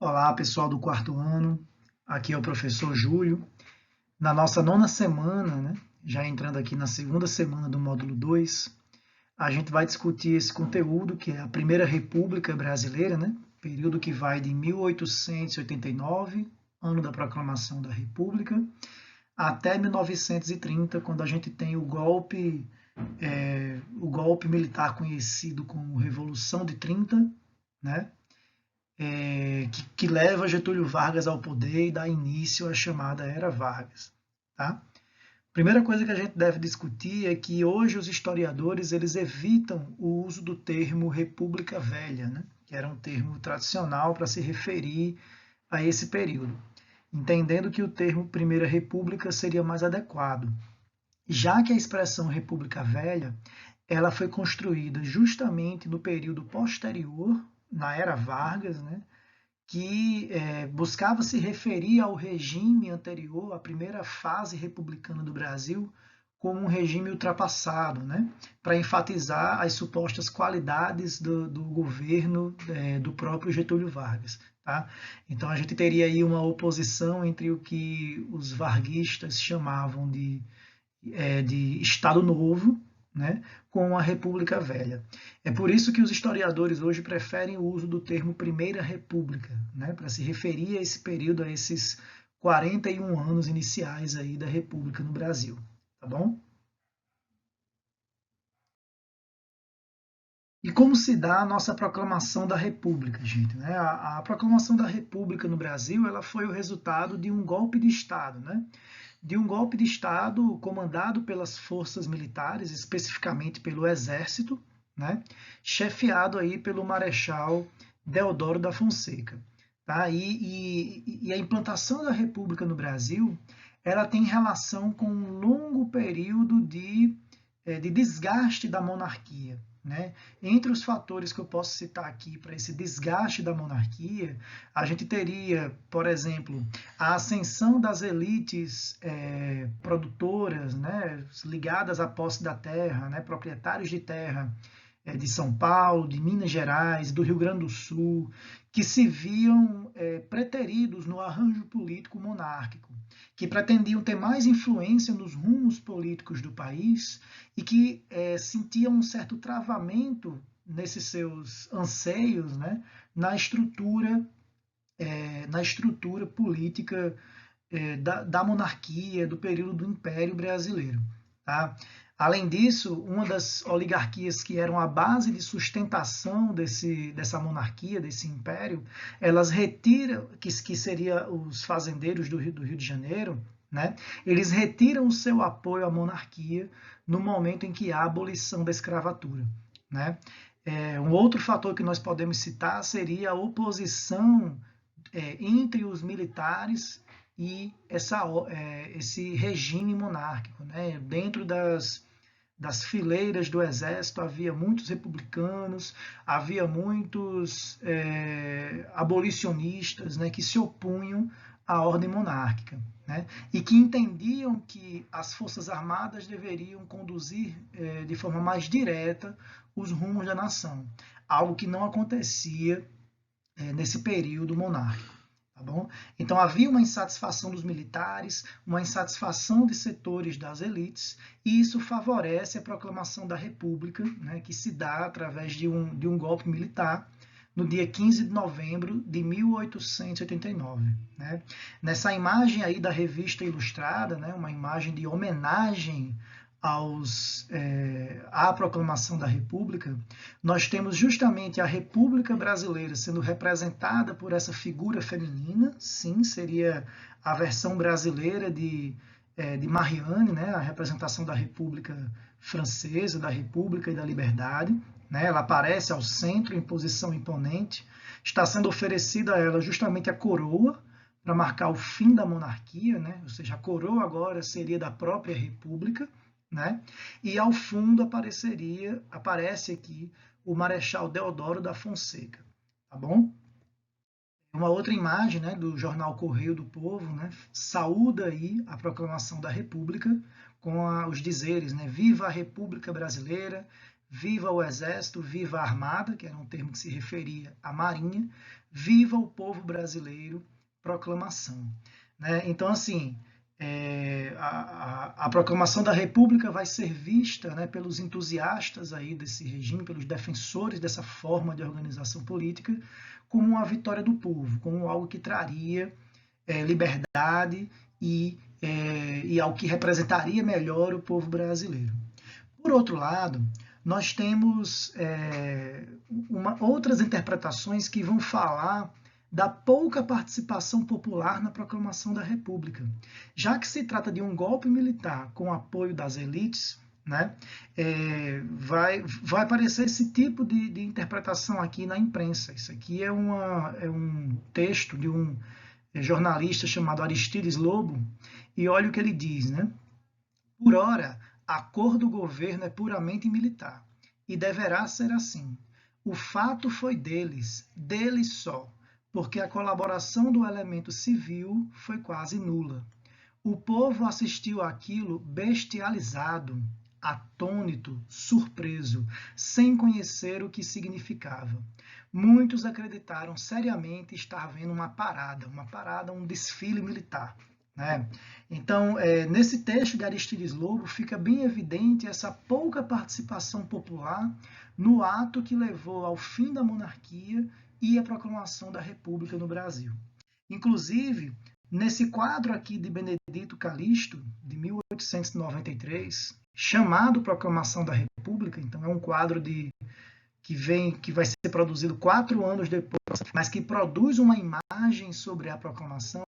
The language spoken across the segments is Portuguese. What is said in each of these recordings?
Olá, pessoal do quarto ano. Aqui é o professor Júlio. Na nossa nona semana, né, já entrando aqui na segunda semana do módulo 2, a gente vai discutir esse conteúdo, que é a Primeira República Brasileira, né, período que vai de 1889, ano da proclamação da República, até 1930, quando a gente tem o golpe militar conhecido como Revolução de 30, né, que leva Getúlio Vargas ao poder e dá início à chamada Era Vargas. Tá? Primeira coisa que a gente deve discutir é que hoje os historiadores eles evitam o uso do termo República Velha, né? Que era um termo tradicional para se referir a esse período, entendendo que o termo Primeira República seria mais adequado, já que a expressão República Velha ela foi construída justamente no período posterior, na Era Vargas, né? Que buscava se referir ao regime anterior, à primeira fase republicana do Brasil, como um regime ultrapassado, né? Para enfatizar as supostas qualidades do governo do próprio Getúlio Vargas. Tá? Então a gente teria aí uma oposição entre o que os varguistas chamavam de Estado Novo, né, com a República Velha. É por isso que os historiadores hoje preferem o uso do termo Primeira República, né, para se referir a esse período, a esses 41 anos iniciais aí da República no Brasil, tá bom? E como se dá a nossa proclamação da República, gente? Né? A proclamação da República no Brasil ela foi o resultado de um golpe de Estado, né? De um golpe de Estado comandado pelas forças militares, especificamente pelo Exército, né, chefiado aí pelo Marechal Deodoro da Fonseca. Tá? E a implantação da República no Brasil ela tem relação com um longo período de desgaste da monarquia. Né? Entre os fatores que eu posso citar aqui para esse desgaste da monarquia, a gente teria, por exemplo, a ascensão das elites produtoras, né, ligadas à posse da terra, né, proprietários de terra de São Paulo, de Minas Gerais, do Rio Grande do Sul, que se viam preteridos no arranjo político monárquico, que pretendiam ter mais influência nos rumos políticos do país e que sentiam um certo travamento nesses seus anseios, né, na estrutura na estrutura política da monarquia, do período do Império Brasileiro. Tá? Além disso, uma das oligarquias que eram a base de sustentação dessa monarquia, desse império, elas retiram, que seria os fazendeiros do Rio de Janeiro, né? Eles retiram o seu apoio à monarquia no momento em que há a abolição da escravatura. Né? Um outro fator que nós podemos citar seria a oposição entre os militares e esse regime monárquico. Né? Dentro das fileiras do exército havia muitos republicanos, havia muitos abolicionistas, né, que se opunham à ordem monárquica, né, e que entendiam que as forças armadas deveriam conduzir de forma mais direta os rumos da nação, algo que não acontecia nesse período monárquico. Tá bom? Então havia uma insatisfação dos militares, uma insatisfação de setores das elites, e isso favorece a proclamação da República, né, que se dá através de um golpe militar no dia 15 de novembro de 1889. Né? Nessa imagem aí da revista Ilustrada, né, uma imagem de homenagem à proclamação da República, nós temos justamente a República Brasileira sendo representada por essa figura feminina, sim, seria a versão brasileira de Marianne, né, a representação da República Francesa, da República e da Liberdade. Né, ela aparece ao centro em posição imponente, está sendo oferecida a ela justamente a coroa, para marcar o fim da monarquia, né, ou seja, a coroa agora seria da própria República, né? E ao fundo aparece aqui o Marechal Deodoro da Fonseca, tá bom? Uma outra imagem, né, do jornal Correio do Povo, né, saúda aí a proclamação da República com os dizeres, né, Viva a República Brasileira, viva o Exército, viva a Armada, que era um termo que se referia à Marinha, viva o povo brasileiro, proclamação. Né? Então, assim, a proclamação da República vai ser vista, né, pelos entusiastas aí desse regime, pelos defensores dessa forma de organização política, como uma vitória do povo, como algo que traria liberdade e algo que representaria melhor o povo brasileiro. Por outro lado, nós temos outras interpretações que vão falar da pouca participação popular na proclamação da República. Já que se trata de um golpe militar com apoio das elites, né, vai aparecer esse tipo de interpretação aqui na imprensa. Isso aqui é um texto de um jornalista chamado Aristides Lobo, e olha o que ele diz, né? Por ora, a cor do governo é puramente militar, e deverá ser assim. O fato foi deles só, porque a colaboração do elemento civil foi quase nula. O povo assistiu àquilo bestializado, atônito, surpreso, sem conhecer o que significava. Muitos acreditaram seriamente estar vendo uma parada, um desfile militar. Né? Então, nesse texto de Aristides Lobo, fica bem evidente essa pouca participação popular no ato que levou ao fim da monarquia e à proclamação da República no Brasil. Inclusive, nesse quadro aqui de Benedito Calixto, de 1893, chamado Proclamação da República, então é um quadro que vai ser produzido 4 anos depois, mas que produz uma imagem sobre a proclamação,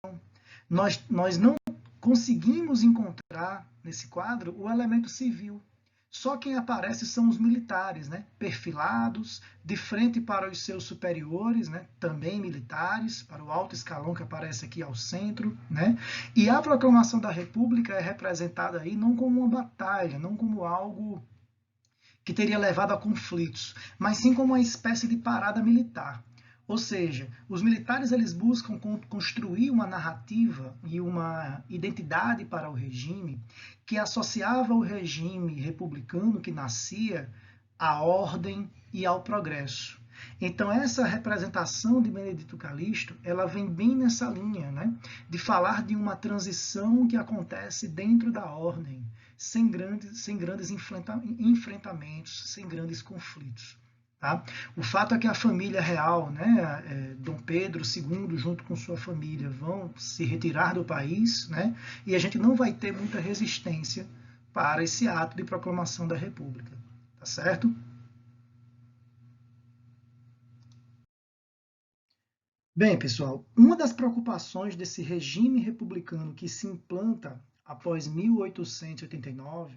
nós não conseguimos encontrar nesse quadro o elemento civil. Só quem aparece são os militares, né? Perfilados, de frente para os seus superiores, né? Também militares, para o alto escalão que aparece aqui ao centro. Né? E a proclamação da República é representada aí não como uma batalha, não como algo que teria levado a conflitos, mas sim como uma espécie de parada militar. Ou seja, os militares eles buscam construir uma narrativa e uma identidade para o regime que associava o regime republicano que nascia à ordem e ao progresso. Então essa representação de Benedito Calixto, ela vem bem nessa linha, né, de falar de uma transição que acontece dentro da ordem, sem grandes enfrentamentos, sem grandes conflitos. Tá? O fato é que a família real, né, Dom Pedro II, junto com sua família, vão se retirar do país, né, e a gente não vai ter muita resistência para esse ato de proclamação da República. Tá certo? Bem, pessoal, uma das preocupações desse regime republicano que se implanta após 1889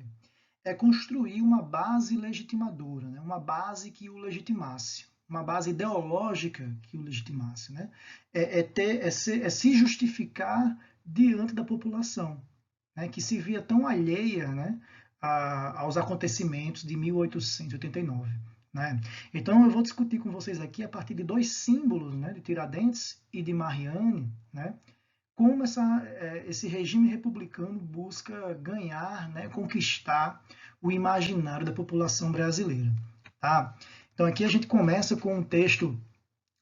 é construir uma base legitimadora, né? Uma base que o legitimasse, uma base ideológica que o legitimasse. Né? É se justificar diante da população, né? Que se via tão alheia, né, aos acontecimentos de 1889. Né? Então eu vou discutir com vocês aqui a partir de 2 símbolos, né, de Tiradentes e de Mariani, né, como esse regime republicano busca ganhar, né, conquistar o imaginário da população brasileira. Tá? Então aqui a gente começa com um texto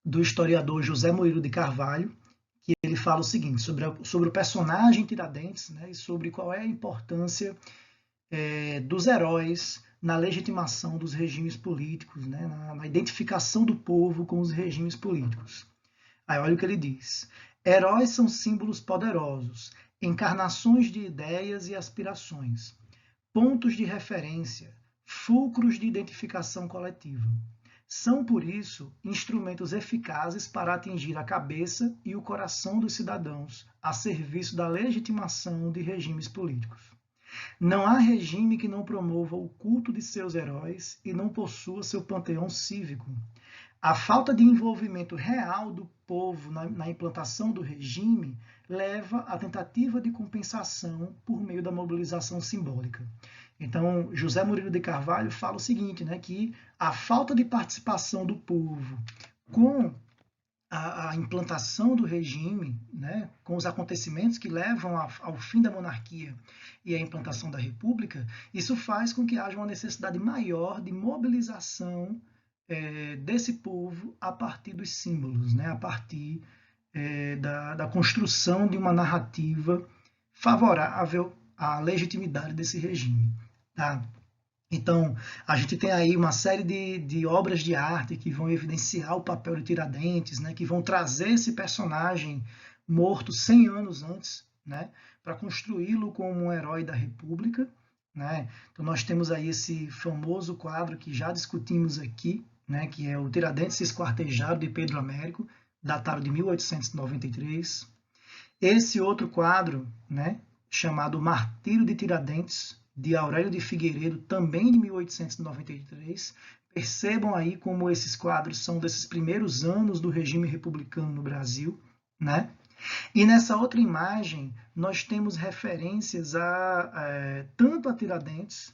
do historiador José Murilo de Carvalho, que ele fala o seguinte, sobre o personagem Tiradentes, né, e sobre qual é a importância dos heróis na legitimação dos regimes políticos, né, na identificação do povo com os regimes políticos. Aí olha o que ele diz. Heróis são símbolos poderosos, encarnações de ideias e aspirações, pontos de referência, fulcros de identificação coletiva. São, por isso, instrumentos eficazes para atingir a cabeça e o coração dos cidadãos, a serviço da legitimação de regimes políticos. Não há regime que não promova o culto de seus heróis e não possua seu panteão cívico. A falta de envolvimento real do povo na implantação do regime leva à tentativa de compensação por meio da mobilização simbólica. Então, José Murilo de Carvalho fala o seguinte, né, que a falta de participação do povo com a implantação do regime, né, com os acontecimentos que levam ao fim da monarquia e à implantação da república, isso faz com que haja uma necessidade maior de mobilização desse povo a partir dos símbolos, né, a partir da construção de uma narrativa favorável à legitimidade desse regime. Tá? Então, a gente tem aí uma série de obras de arte que vão evidenciar o papel de Tiradentes, né, que vão trazer esse personagem morto 100 anos antes, né, para construí-lo como um herói da República. Né? Então, nós temos aí esse famoso quadro que já discutimos aqui, né, que é o Tiradentes Esquartejado, de Pedro Américo, datado de 1893. Esse outro quadro, né, chamado Martírio de Tiradentes, de Aurélio de Figueiredo, também de 1893. Percebam aí como esses quadros são desses primeiros anos do regime republicano no Brasil, né? E nessa outra imagem, nós temos referências tanto a Tiradentes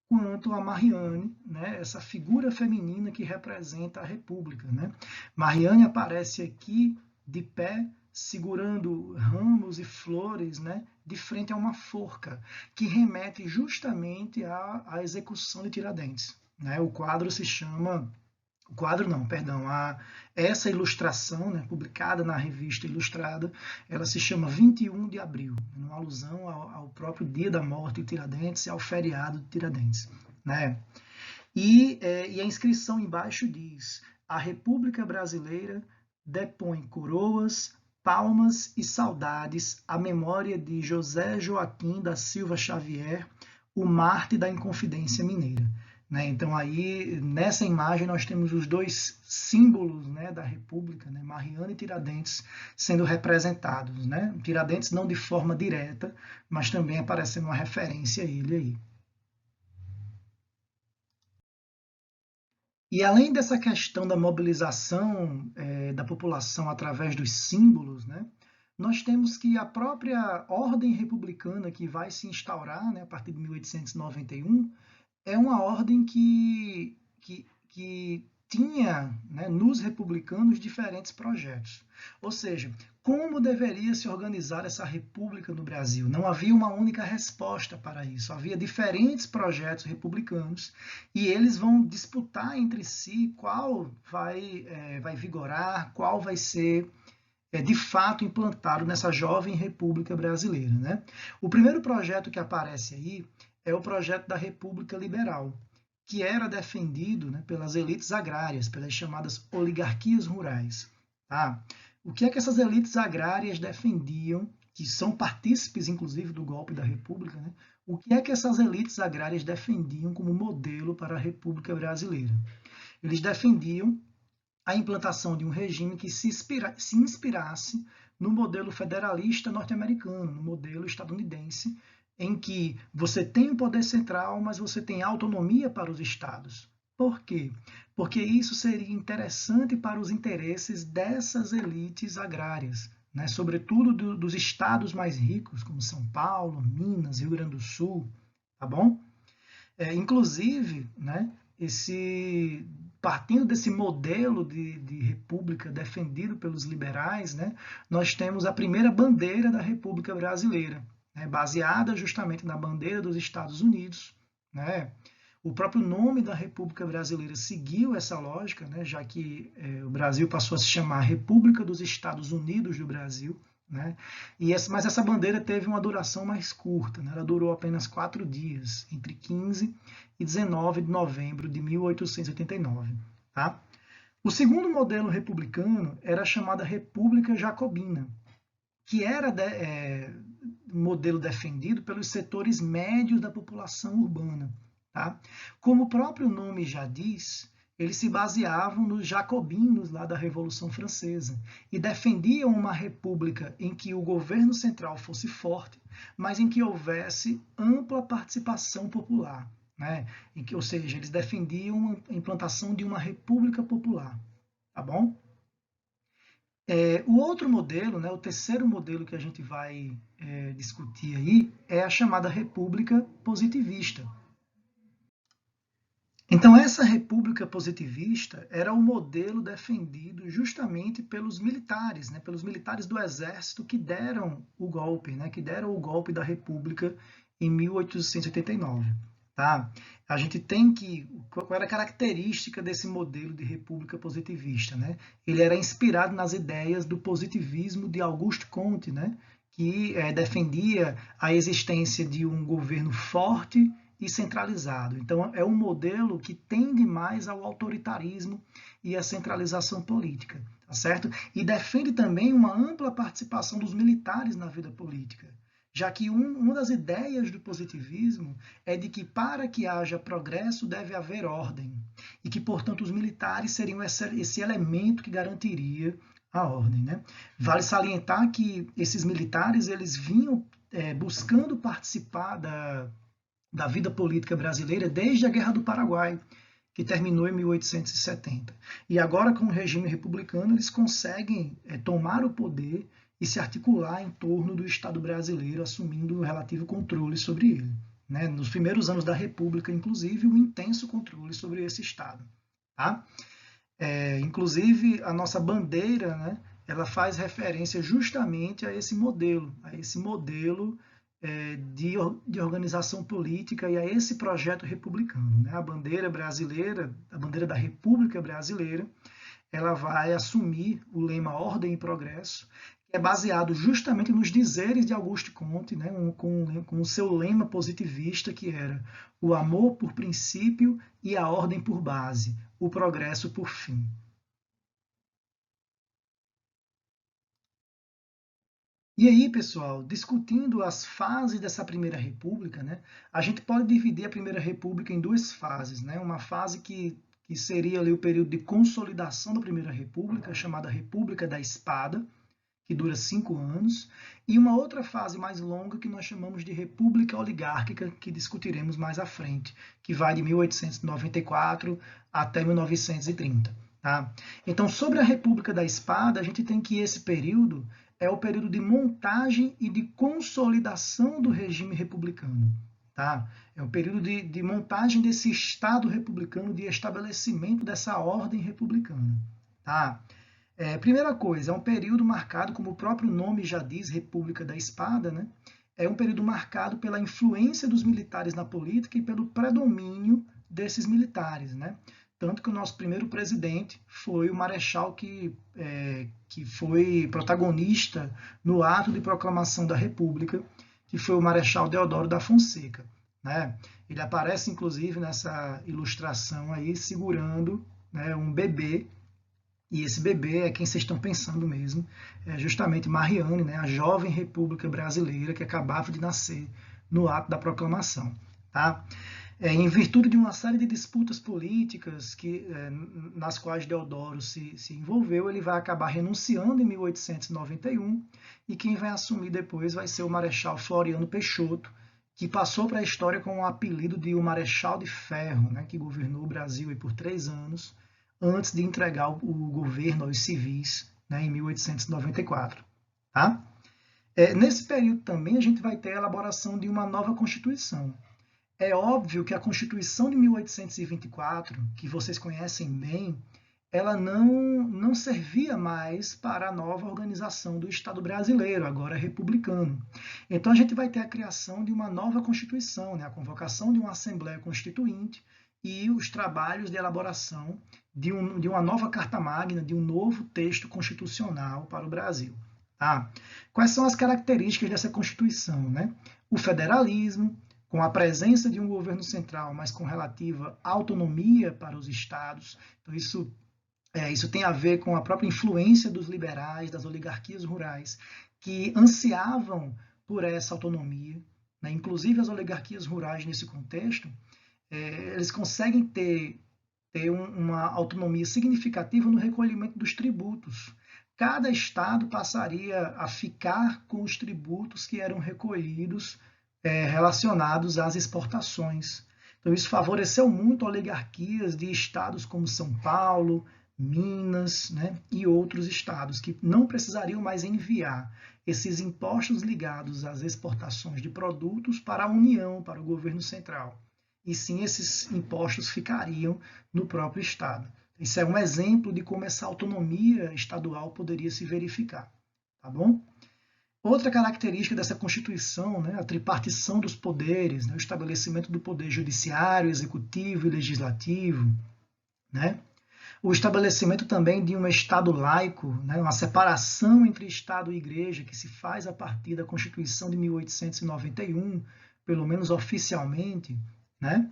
quanto a Mariane, né? Essa figura feminina que representa a República. Né? Mariane aparece aqui de pé, segurando ramos e flores, né? De frente a uma forca, que remete justamente à execução de Tiradentes. Né? O quadro se chama o quadro não, perdão, essa ilustração, né, publicada na revista Ilustrada, ela se chama 21 de abril, em alusão ao próprio dia da morte de Tiradentes e ao feriado de Tiradentes. Né? E a inscrição embaixo diz: a República Brasileira depõe coroas, palmas e saudades à memória de José Joaquim da Silva Xavier, o Marte da Inconfidência Mineira. Né? Então, aí, nessa imagem, nós temos os dois símbolos, né, da República, né, Mariana e Tiradentes, sendo representados. Né? Tiradentes não de forma direta, mas também aparecendo uma referência a ele aí. E além dessa questão da mobilização da população através dos símbolos, né, nós temos que a própria ordem republicana que vai se instaurar, né, a partir de 1891, é uma ordem que tinha, né, nos republicanos diferentes projetos. Ou seja, como deveria se organizar essa república no Brasil? Não havia uma única resposta para isso. Havia diferentes projetos republicanos e eles vão disputar entre si qual vai vigorar, qual vai ser de fato implantado nessa jovem República Brasileira. Né? O primeiro projeto que aparece aí é o projeto da República Liberal, que era defendido, né, pelas elites agrárias, pelas chamadas oligarquias rurais. Tá? O que é que essas elites agrárias defendiam, que são partícipes, inclusive, do golpe da República, né? O que é que essas elites agrárias defendiam como modelo para a República Brasileira? Eles defendiam a implantação de um regime que se inspirasse no modelo federalista norte-americano, no modelo estadunidense, em que você tem o poder central, mas você tem autonomia para os estados. Por quê? Porque isso seria interessante para os interesses dessas elites agrárias, né? Sobretudo dos estados mais ricos, como São Paulo, Minas, Rio Grande do Sul, tá bom? Inclusive, né, partindo desse modelo de república defendido pelos liberais, né, nós temos a primeira bandeira da República Brasileira, né, baseada justamente na bandeira dos Estados Unidos. Né. O próprio nome da República Brasileira seguiu essa lógica, né, já que o Brasil passou a se chamar República dos Estados Unidos do Brasil. Né? Mas essa bandeira teve uma duração mais curta, né? Ela durou apenas 4 dias, entre 15 e 19 de novembro de 1889. Tá? O segundo modelo republicano era a chamada República Jacobina, que era um modelo defendido pelos setores médios da população urbana. Tá? Como o próprio nome já diz, eles se baseavam nos jacobinos lá da Revolução Francesa e defendiam uma república em que o governo central fosse forte, mas em que houvesse ampla participação popular. Né? Ou seja, eles defendiam a implantação de uma república popular. Tá bom? O outro modelo, né, o terceiro modelo que a gente vai discutir aí, é a chamada república positivista. Então, essa república positivista era o modelo defendido justamente pelos militares, né, pelos militares do exército que deram o golpe, né, que deram o golpe da república em 1889. Tá? A gente tem que, qual era a característica desse modelo de república positivista? Né? Ele era inspirado nas ideias do positivismo de Auguste Comte, né, que defendia a existência de um governo forte e centralizado. Então, é um modelo que tende mais ao autoritarismo e à centralização política, tá certo? E defende também uma ampla participação dos militares na vida política, já que uma das ideias do positivismo é de que para que haja progresso deve haver ordem, e que, portanto, os militares seriam esse elemento que garantiria a ordem. Né? Vale salientar que esses militares eles vinham buscando participar da vida política brasileira desde a Guerra do Paraguai, que terminou em 1870. E agora, com o regime republicano, eles conseguem tomar o poder e se articular em torno do Estado brasileiro, assumindo o relativo controle sobre ele. Né? Nos primeiros anos da República, inclusive, um intenso controle sobre esse Estado. Tá? Inclusive, a nossa bandeira, né, ela faz referência justamente a esse modelo de organização política e a esse projeto republicano. Né? A bandeira brasileira, a bandeira da República Brasileira, ela vai assumir o lema Ordem e Progresso, que é baseado justamente nos dizeres de Auguste Comte, né? com o seu lema positivista, que era o amor por princípio e a ordem por base, o progresso por fim. E aí, pessoal, discutindo as fases dessa Primeira República, né, a gente pode dividir a Primeira República em duas fases. Né, uma fase que seria ali o período de consolidação da Primeira República, chamada República da Espada, que dura 5 anos, e uma outra fase mais longa que nós chamamos de República Oligárquica, que discutiremos mais à frente, que vai de 1894 até 1930. Tá? Então, sobre a República da Espada, a gente tem que esse período é o período de montagem e de consolidação do regime republicano. Tá? É um período de montagem desse Estado republicano, de estabelecimento dessa ordem republicana. Tá? Primeira coisa, é um período marcado, como o próprio nome já diz, República da Espada, né? É um período marcado pela influência dos militares na política e pelo predomínio desses militares, né? Tanto que o nosso primeiro presidente foi o marechal que foi protagonista no ato de proclamação da República, que foi o Marechal Deodoro da Fonseca. Né? Ele aparece, inclusive, nessa ilustração aí, segurando, né, um bebê, e esse bebê é quem vocês estão pensando mesmo, é justamente Mariane, né, a jovem República Brasileira que acabava de nascer no ato da proclamação. Tá? Em virtude de uma série de disputas políticas nas quais Deodoro se envolveu, ele vai acabar renunciando em 1891 e quem vai assumir depois vai ser o Marechal Floriano Peixoto, que passou para a história com o apelido de o Marechal de Ferro, né, que governou o Brasil por 3 anos, antes de entregar o governo aos civis, né, em 1894. Tá? Nesse período também a gente vai ter a elaboração de uma nova Constituição. É óbvio que a Constituição de 1824, que vocês conhecem bem, ela não servia mais para a nova organização do Estado brasileiro, agora republicano. Então a gente vai ter a criação de uma nova Constituição, né? A convocação de uma Assembleia Constituinte e os trabalhos de elaboração de uma nova Carta Magna, de um novo texto constitucional para o Brasil. Tá? Quais são as características dessa Constituição? Né? O federalismo, com a presença de um governo central, mas com relativa autonomia para os estados. Então, isso tem a ver com a própria influência dos liberais, das oligarquias rurais, que ansiavam por essa autonomia. Né? Inclusive, as oligarquias rurais, nesse contexto, eles conseguem ter uma autonomia significativa no recolhimento dos tributos. Cada estado passaria a ficar com os tributos que eram recolhidos relacionados às exportações. Então, isso favoreceu muito oligarquias de estados como São Paulo, Minas, né, e outros estados, que não precisariam mais enviar esses impostos ligados às exportações de produtos para a União, para o governo central. e sim esses impostos ficariam no próprio Estado. Isso é um exemplo de como essa autonomia estadual poderia se verificar, tá bom? Outra característica dessa Constituição, né, a tripartição dos poderes, né, o estabelecimento do poder judiciário, executivo e legislativo, né, o estabelecimento também de um Estado laico, né, uma separação entre Estado e Igreja, que se faz a partir da Constituição de 1891, pelo menos oficialmente, né?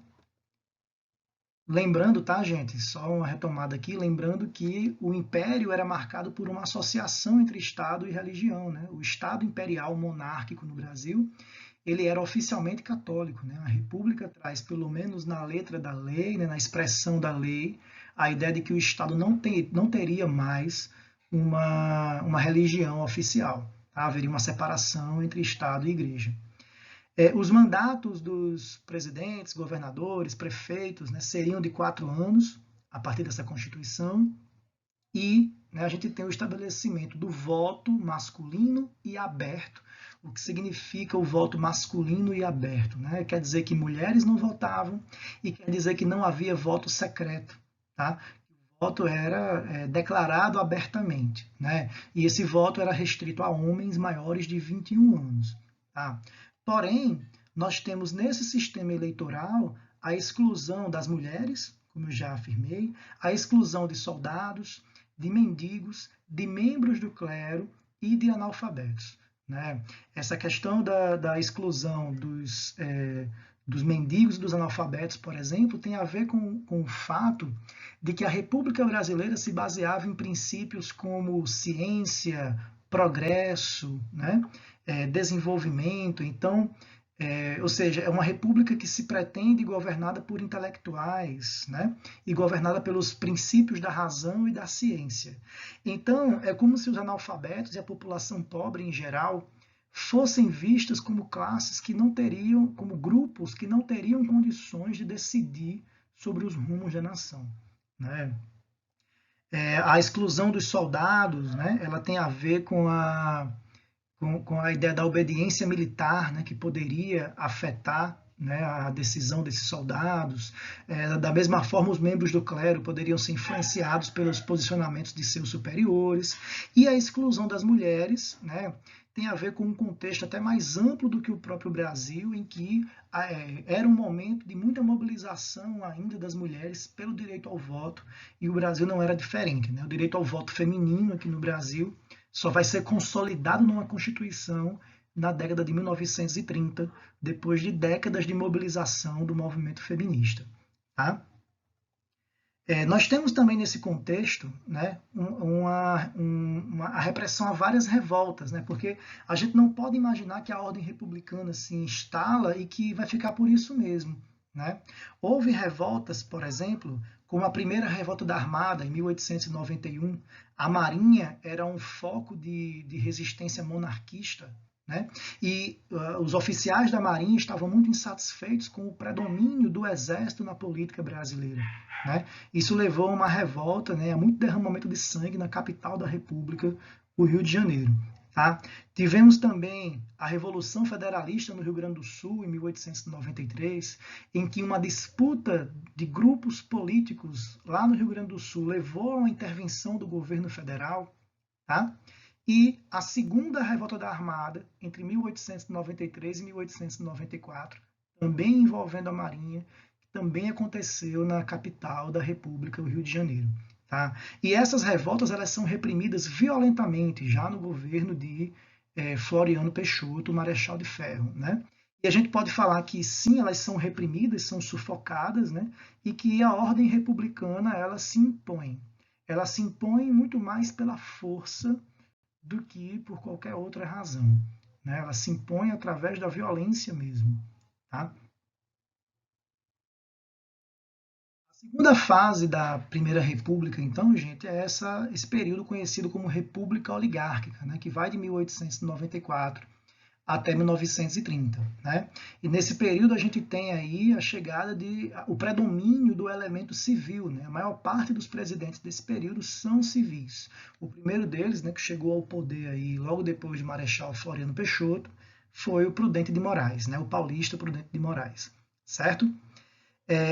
Lembrando, tá, gente? Só uma retomada aqui, lembrando que o Império era marcado por uma associação entre Estado e religião, né? O Estado imperial monárquico no Brasil, ele era oficialmente católico, né? A República traz, pelo menos na letra da lei, né, na expressão da lei, a ideia de que o Estado não teria mais uma religião oficial, tá? Haveria uma separação entre Estado e Igreja. Os mandatos dos presidentes, governadores, prefeitos, né, seriam de 4 anos, a partir dessa Constituição, e, né, a gente tem o estabelecimento do voto masculino e aberto. O que significa o voto masculino e aberto? Né? Quer dizer que mulheres não votavam e quer dizer que não havia voto secreto. Tá? O voto era declarado abertamente, né? E esse voto era restrito a homens maiores de 21 anos. Tá? Porém, nós temos nesse sistema eleitoral a exclusão das mulheres, como eu já afirmei, a exclusão de soldados, de mendigos, de membros do clero e de analfabetos. Né? Essa questão da exclusão dos mendigos e dos analfabetos, por exemplo, tem a ver com o fato de que a República Brasileira se baseava em princípios como ciência, progresso, né? Desenvolvimento. Então, ou seja, é uma república que se pretende governada por intelectuais, né? E governada pelos princípios da razão e da ciência. Então, é como se os analfabetos e a população pobre em geral fossem vistas como classes que não teriam, como grupos que não teriam condições de decidir sobre os rumos da nação, né? A exclusão dos soldados, né? Ela tem a ver com a ideia da obediência militar, né, que poderia afetar, né, a decisão desses soldados. Da mesma forma, os membros do clero poderiam ser influenciados pelos posicionamentos de seus superiores. E a exclusão das mulheres, né, tem a ver com um contexto até mais amplo do que o próprio Brasil, em que era um momento de muita mobilização ainda das mulheres pelo direito ao voto, e o Brasil não era diferente. Né? O direito ao voto feminino aqui no Brasil só vai ser consolidado numa Constituição na década de 1930, depois de décadas de mobilização do movimento feminista. Tá? Nós temos também nesse contexto, né, a repressão a várias revoltas, né, porque a gente não pode imaginar que a ordem republicana se instala e que vai ficar por isso mesmo. Né? Houve revoltas, por exemplo, como a primeira revolta da Armada, em 1891. A Marinha era um foco de resistência monarquista, né? E os oficiais da Marinha estavam muito insatisfeitos com o predomínio do Exército na política brasileira. Né? Isso levou a uma revolta, né, a muito derramamento de sangue na capital da República, o Rio de Janeiro. Tá? Tivemos também a Revolução Federalista no Rio Grande do Sul, em 1893, em que uma disputa de grupos políticos lá no Rio Grande do Sul levou a uma intervenção do governo federal. Tá? E a segunda revolta da Armada, entre 1893 e 1894, também envolvendo a Marinha, que também aconteceu na capital da República, o Rio de Janeiro. Tá? E essas revoltas elas são reprimidas violentamente já no governo de Floriano Peixoto, Marechal de Ferro. Né? E a gente pode falar que sim, elas são reprimidas, são sufocadas, né? E que a ordem republicana ela se impõe. Ela se impõe muito mais pela força do que por qualquer outra razão. Né? Ela se impõe através da violência mesmo. Tá? A segunda fase da Primeira República, então, gente, é esse período conhecido como República Oligárquica, né? Que vai de 1894 até 1930. Né? E nesse período a gente tem aí a chegada o predomínio do elemento civil. Né? A maior parte dos presidentes desse período são civis. O primeiro deles, né, que chegou ao poder aí logo depois de Marechal Floriano Peixoto, foi o Prudente de Moraes, né? O paulista Prudente de Moraes, certo?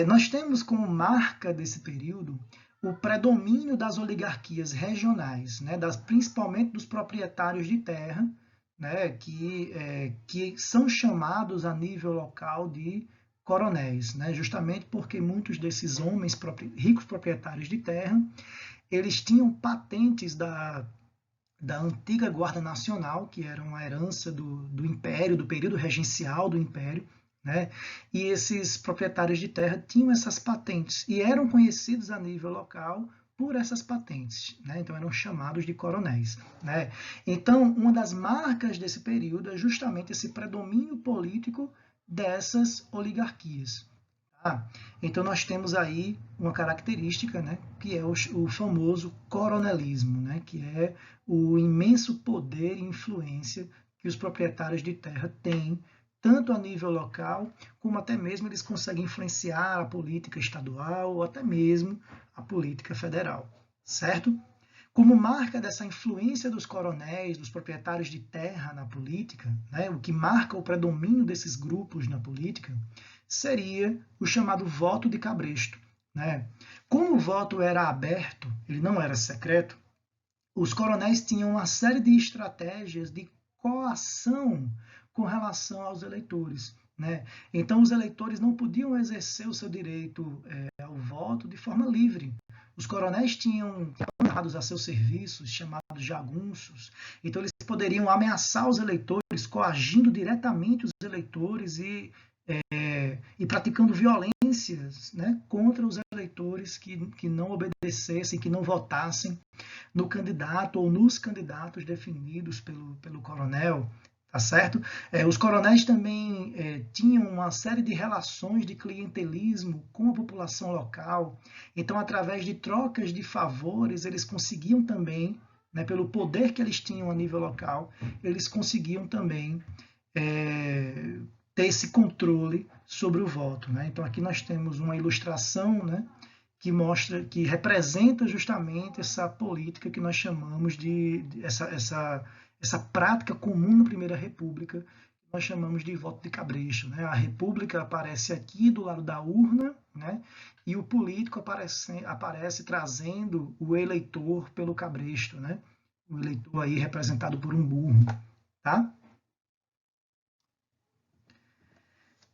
Nós temos como marca desse período o predomínio das oligarquias regionais, né, principalmente dos proprietários de terra, né, que são chamados a nível local de coronéis, né, justamente porque muitos desses homens ricos proprietários de terra, eles tinham patentes da antiga Guarda Nacional, que era uma herança do Império, do período regencial do Império, né? E esses proprietários de terra tinham essas patentes e eram conhecidos a nível local por essas patentes, né? Então eram chamados de coronéis, né? Então, uma das marcas desse período é justamente esse predomínio político dessas oligarquias. Tá? Então nós temos aí uma característica, né, que é o famoso coronelismo, né, que é o imenso poder e influência que os proprietários de terra têm, tanto a nível local, como até mesmo eles conseguem influenciar a política estadual ou até mesmo a política federal, certo? Como marca dessa influência dos coronéis, dos proprietários de terra na política, né, o que marca o predomínio desses grupos na política, seria o chamado voto de cabresto. Né? Como o voto era aberto, ele não era secreto, os coronéis tinham uma série de estratégias de coação com relação aos eleitores. Né? Então, os eleitores não podiam exercer o seu direito ao voto de forma livre. Os coronéis tinham a seus serviços, chamados jagunços, então eles poderiam ameaçar os eleitores, coagindo diretamente os eleitores e praticando violências, né, contra os eleitores que não obedecessem, que não votassem no candidato ou nos candidatos definidos pelo coronel, tá certo? Os coronéis também tinham uma série de relações de clientelismo com a população local, então, através de trocas de favores, eles conseguiam também, né, pelo poder que eles tinham a nível local, eles conseguiam também ter esse controle sobre o voto. Né? Então, aqui nós temos uma ilustração, né, que mostra, que representa justamente essa política que nós chamamos essa prática comum na Primeira República, que nós chamamos de voto de cabresto. Né? A República aparece aqui do lado da urna, né? E o político aparece trazendo o eleitor pelo cabresto, né? O eleitor aí representado por um burro. Tá?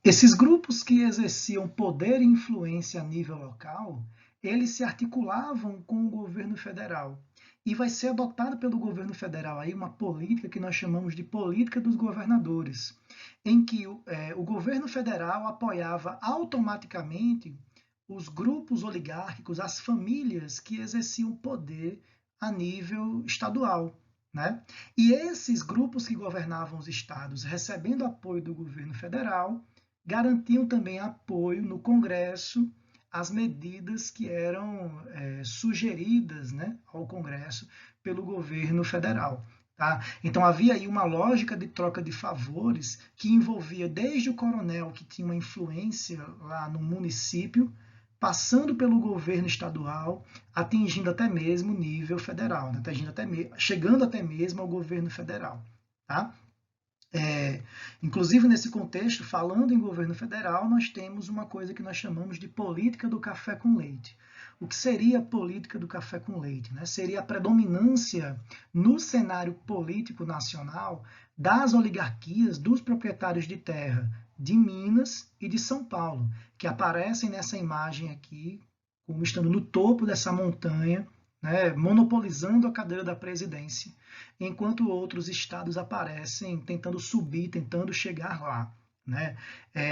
Esses grupos que exerciam poder e influência a nível local, eles se articulavam com o governo federal. E vai ser adotada pelo governo federal aí uma política que nós chamamos de política dos governadores, em que o governo federal apoiava automaticamente os grupos oligárquicos, as famílias que exerciam poder a nível estadual. Né? E esses grupos que governavam os estados, recebendo apoio do governo federal, garantiam também apoio no Congresso às medidas que eram sugeridas, né, ao Congresso pelo governo federal. Tá? Então havia aí uma lógica de troca de favores que envolvia desde o coronel, que tinha uma influência lá no município, passando pelo governo estadual, atingindo até mesmo o nível federal, né? Chegando até mesmo ao governo federal. Tá? Inclusive, nesse contexto, falando em governo federal, nós temos uma coisa que nós chamamos de política do café com leite. O que seria a política do café com leite? Né? Seria a predominância no cenário político nacional das oligarquias, dos proprietários de terra de Minas e de São Paulo, que aparecem nessa imagem aqui, como estando no topo dessa montanha, né, monopolizando a cadeira da presidência, enquanto outros estados aparecem tentando subir, tentando chegar lá. Né?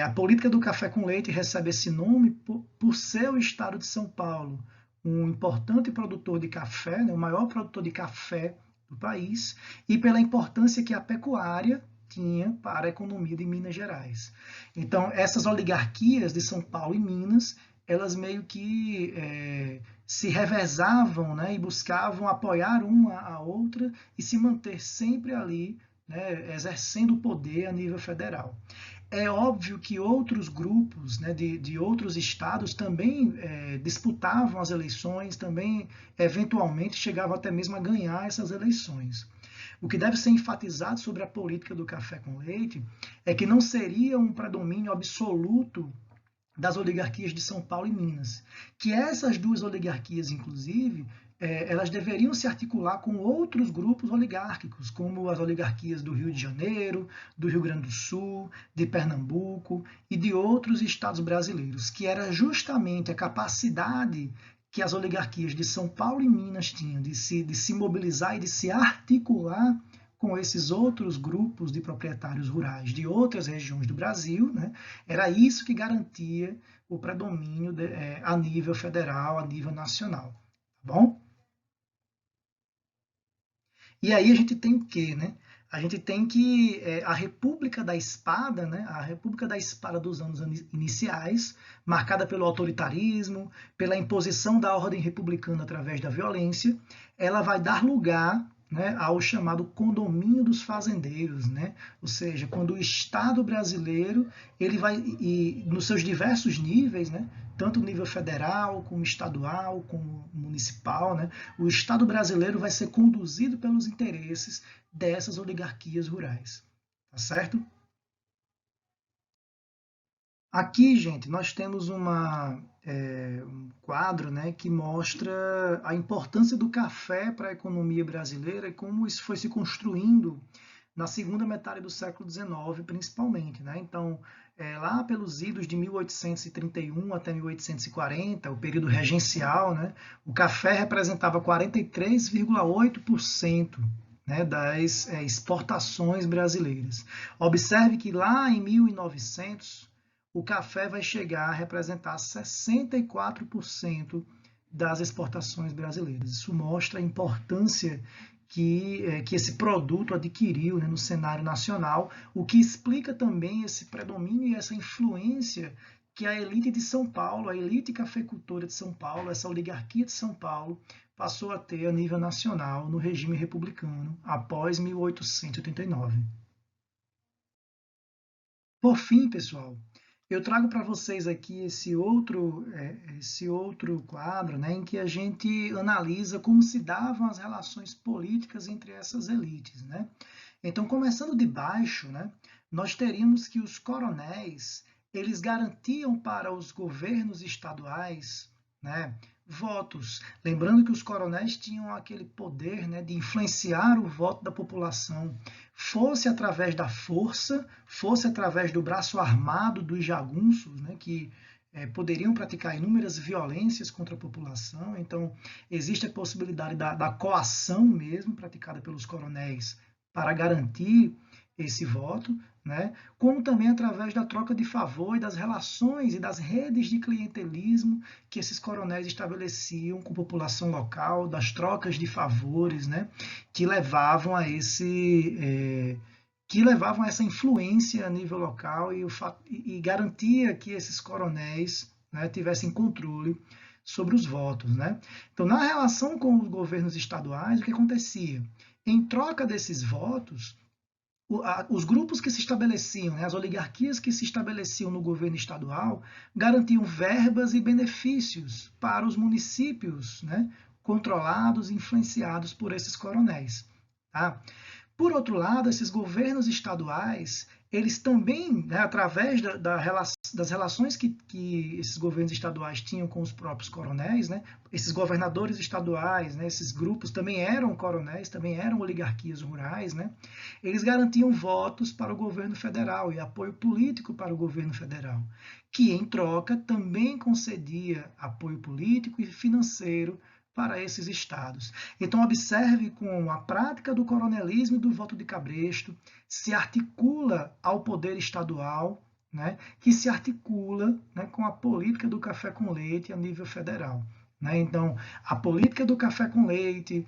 A política do café com leite recebe esse nome por ser o estado de São Paulo um importante produtor de café, né, o maior produtor de café do país, e pela importância que a pecuária tinha para a economia de Minas Gerais. Então, essas oligarquias de São Paulo e Minas, elas meio que se revezavam, né, e buscavam apoiar uma a outra e se manter sempre ali, né, exercendo o poder a nível federal. É óbvio que outros grupos, né, de outros estados também disputavam as eleições, também eventualmente chegavam até mesmo a ganhar essas eleições. O que deve ser enfatizado sobre a política do café com leite é que não seria um predomínio absoluto das oligarquias de São Paulo e Minas, que essas duas oligarquias, inclusive, elas deveriam se articular com outros grupos oligárquicos, como as oligarquias do Rio de Janeiro, do Rio Grande do Sul, de Pernambuco e de outros estados brasileiros, que era justamente a capacidade que as oligarquias de São Paulo e Minas tinham de se mobilizar e de se articular com esses outros grupos de proprietários rurais de outras regiões do Brasil, né? Era isso que garantia o predomínio a nível federal, a nível nacional, tá bom? E aí a gente tem o quê, né? A gente tem que a República da Espada, né? A República da Espada dos anos iniciais, marcada pelo autoritarismo, pela imposição da ordem republicana através da violência, ela vai dar lugar, né, ao chamado condomínio dos fazendeiros, né? Ou seja, quando o Estado brasileiro ele vai e nos seus diversos níveis, né? Tanto nível federal, como estadual, como municipal, né? O Estado brasileiro vai ser conduzido pelos interesses dessas oligarquias rurais, tá certo? Aqui, gente, nós temos um quadro, né, que mostra a importância do café para a economia brasileira e como isso foi se construindo na segunda metade do século XIX, principalmente, né? Então, lá pelos idos de 1831 até 1840, o período regencial, né, o café representava 43,8%, né, das exportações brasileiras. Observe que lá em 1900 o café vai chegar a representar 64% das exportações brasileiras. Isso mostra a importância que esse produto adquiriu, né, no cenário nacional, o que explica também esse predomínio e essa influência que a elite de São Paulo, a elite cafeicultora de São Paulo, essa oligarquia de São Paulo, passou a ter a nível nacional no regime republicano após 1889. Por fim, pessoal, eu trago para vocês aqui esse outro quadro, né, em que a gente analisa como se davam as relações políticas entre essas elites, né? Então, começando de baixo, né, nós teríamos que os coronéis eles garantiam para os governos estaduais, né, votos. Lembrando que os coronéis tinham aquele poder, né, de influenciar o voto da população, fosse através da força, fosse através do braço armado dos jagunços, né, que poderiam praticar inúmeras violências contra a população. Então, existe a possibilidade da coação mesmo, praticada pelos coronéis, para garantir esse voto, né? Como também através da troca de favor e das relações e das redes de clientelismo que esses coronéis estabeleciam com a população local, das trocas de favores, né? Que levavam a essa influência a nível local e garantia que esses coronéis, né, tivessem controle sobre os votos, né? Então, na relação com os governos estaduais, o que acontecia? Em troca desses votos, os grupos que se estabeleciam, né, as oligarquias que se estabeleciam no governo estadual, garantiam verbas e benefícios para os municípios, né, controlados e influenciados por esses coronéis. Tá? Por outro lado, esses governos estaduais, eles também, né, através das relações que esses governos estaduais tinham com os próprios coronéis, né, esses governadores estaduais, né, esses grupos também eram coronéis, também eram oligarquias rurais, né, eles garantiam votos para o governo federal e apoio político para o governo federal, que em troca também concedia apoio político e financeiro para esses estados. Então, observe como a prática do coronelismo e do voto de cabresto se articula ao poder estadual, né, que se articula, né, com a política do café com leite a nível federal. Né? Então, a política do café com leite,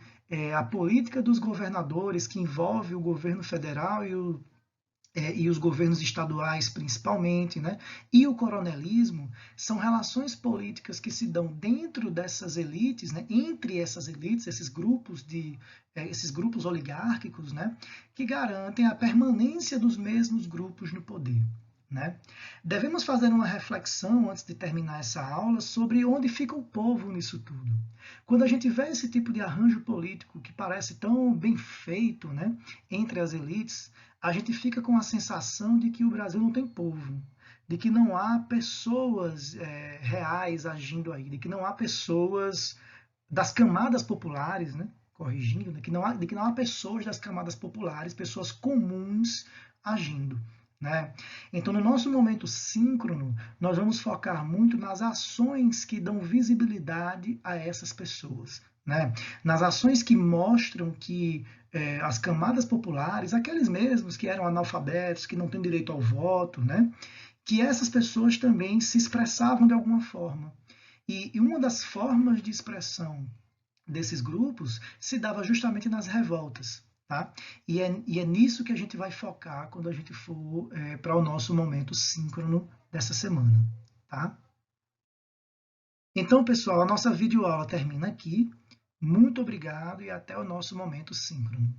a política dos governadores, que envolve o governo federal e os governos estaduais principalmente, né? E o coronelismo são relações políticas que se dão dentro dessas elites, né? Entre essas elites, esses grupos oligárquicos, né? Que garantem a permanência dos mesmos grupos no poder. Né? Devemos fazer uma reflexão antes de terminar essa aula sobre onde fica o povo nisso tudo. Quando a gente vê esse tipo de arranjo político que parece tão bem feito, né, entre as elites, a gente fica com a sensação de que o Brasil não tem povo, de que não há pessoas reais agindo aí, de que não há pessoas das camadas populares, né? Corrigindo, de que não há pessoas das camadas populares, pessoas comuns agindo. Né? Então, no nosso momento síncrono, nós vamos focar muito nas ações que dão visibilidade a essas pessoas. Né? Nas ações que mostram que as camadas populares, aqueles mesmos que eram analfabetos, que não têm direito ao voto, né? Que essas pessoas também se expressavam de alguma forma. E uma das formas de expressão desses grupos se dava justamente nas revoltas. Tá? E é nisso que a gente vai focar quando a gente for para o nosso momento síncrono dessa semana. Tá? Então, pessoal, a nossa videoaula termina aqui. Muito obrigado e até o nosso momento síncrono.